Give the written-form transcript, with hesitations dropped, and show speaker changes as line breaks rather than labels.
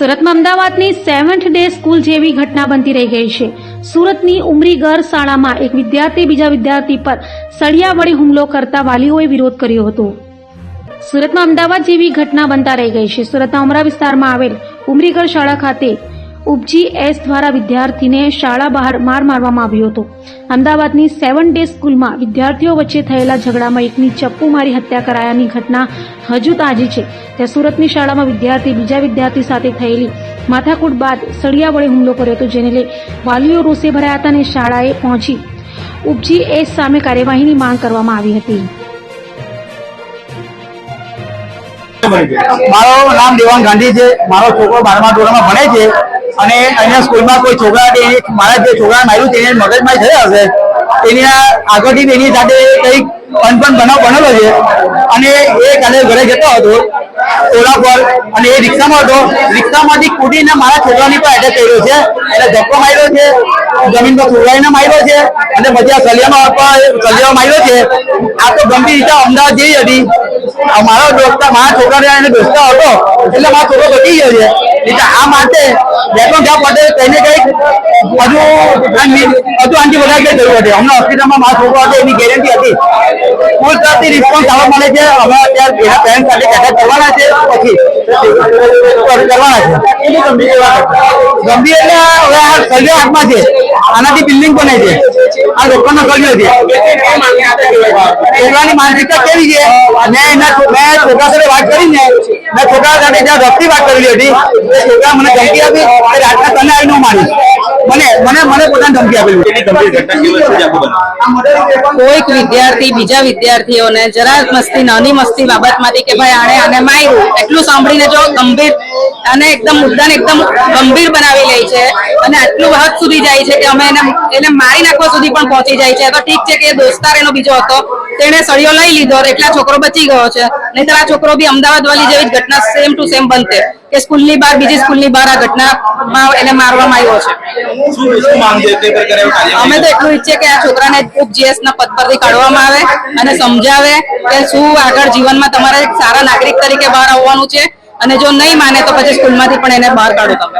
સુરતમાં અમદાવાદની 7th day school જેવી ઘટના બનતી રહી ગઈ છે। સુરતની ઉમરીગર શાળામાં એક વિદ્યાર્થી બીજા વિદ્યાર્થી પર સળિયા વડે હુમલો કરતા વાલીઓએ વિરોધ કર્યો હતો। સુરતમાં અમદાવાદ જેવી ઘટના બનતા રહી ગઈ છે। સુરતના ઉમરા વિસ્તારમાં આવેલ ઉમરીગર શાળા ખાતે ઉપજી એસ દ્વારા વિદ્યાર્થીને શાળા બહાર માર મારવામાં આવ્યો હતો। અમદાવાદની 7th ડે સ્કૂલમાં વિદ્યાર્થીઓ વચ્ચે થયેલા ઝઘડામાં એકની ચપ્પુ મારી હત્યા કરાયાની ઘટના હજુ તાજી છે। ત્યાં સુરતની શાળામાં વિદ્યાર્થી બીજા વિદ્યાર્થી સાથે થયેલી માથાકૂટ બાદ સળિયા વડે હુમલો કર્યો હતો, જેને લઈ વાલીઓ રોષે ભરાયા હતા અને શાળાએ પહોંચી ઉપજી એસ સામે કાર્યવાહીની માંગ કરવામાં આવી હતી।
મારું નામ દેવાંગ ગાંધી છે। મારો છોકરો 12મા ધોરણમાં ભણે છે અને અહીંયા સ્કૂલમાં કોઈ છોકરા મારા જે છોકરા માર્યું તેને મગજમારી થઈ હશે, તેની આગળથી તેની સાથે કંઈક અનબન બનાવ બનેલો છે અને એ કાલે ઘરે જતો હતો ઓલા પર અને એ રિક્ષામાં હતો, રિક્ષામાંથી કૂદીને મારા છોકરાની પર એટેક કર્યો છે, એટલે ધક્કો માર્યો છે, જમીન પર છોકરાને માર્યો છે અને પછી આ સળિયામાં માર્યો છે। આ તો ગંભીર રીતે અમદાવાદ જેવી હતી। મારા છોકરા એને દોસ્તા હતો એટલે મારો છોકરો બચી ગયો છે। એટલે આ માટે પટેલ કઈને કઈક હજુ આંટી વધારે કઈ થયું હતું। હમણાં હોસ્પિટલમાં મારો છોકરો હતો એની ગેરંટી હતી। સ્કૂલ તરફથી રિસ્પોન્સ આવવા મળે છે। અમે અત્યારે એના પેરેન્ટ સાથે ચર્ચા કરવાના છે, પછી કરવાના છે। ગંભીર એટલે હવે આ સળિયો હાથમાં છે, આનાથી બિલ્ડિંગ બને છે, આ લોકોનો સળિયો છે। છોકરાની માનસિકતા કેવી છે, મેં છોકરા સાથે વાત કરીને મેં છોકરા સાથે જ્યાં રફતી વાત કરેલી હતી, છોકરા મને ધમકી આપી કે રાતના તને આવી ન મારીશ, મને પોતાને ધમકી આપેલી।
કોઈક વિદ્યાર્થી બીજા વિદ્યાર્થીઓને જરા મસ્તી નાની મસ્તી બાબતમાંથી કે ભાઈ આને માર્યું એટલું સાંભળીને જો ગંભીર અને એકદમ મુદ્દાને એકદમ ગંભીર બનાવી લે છે અને આટલું હદ સુધી જાય છે કે અમે એને મારી નાખવા સુધી પણ પહોંચી જાય છે। તો ઠીક છે કે દોસ્તાર એનો બીજો હતો, તેને સળિયો લઈ લીધો એટલે આ છોકરો બચી ગયો છે, નહીતર આ છોકરો બી અમદાવાદ વાળી જેવી જ ઘટના સેમ ટુ સેમ બનતે કે સ્કૂલની બહાર બીજી સ્કૂલની બહાર આ ઘટનામાં એને મારવામાં આવ્યો છે। અમે તો એટલું ઈચ્છીએ કે આ છોકરાને ઉપજીએસ ના પદ પરથી કાઢવામાં આવે અને સમજાવે કે શું આગળ જીવનમાં તમારે એક સારા નાગરિક તરીકે બહાર આવવાનું છે, અને જો નહીં માને તો પછી સ્કૂલમાંથી પણ એને બહાર કાઢો તમે।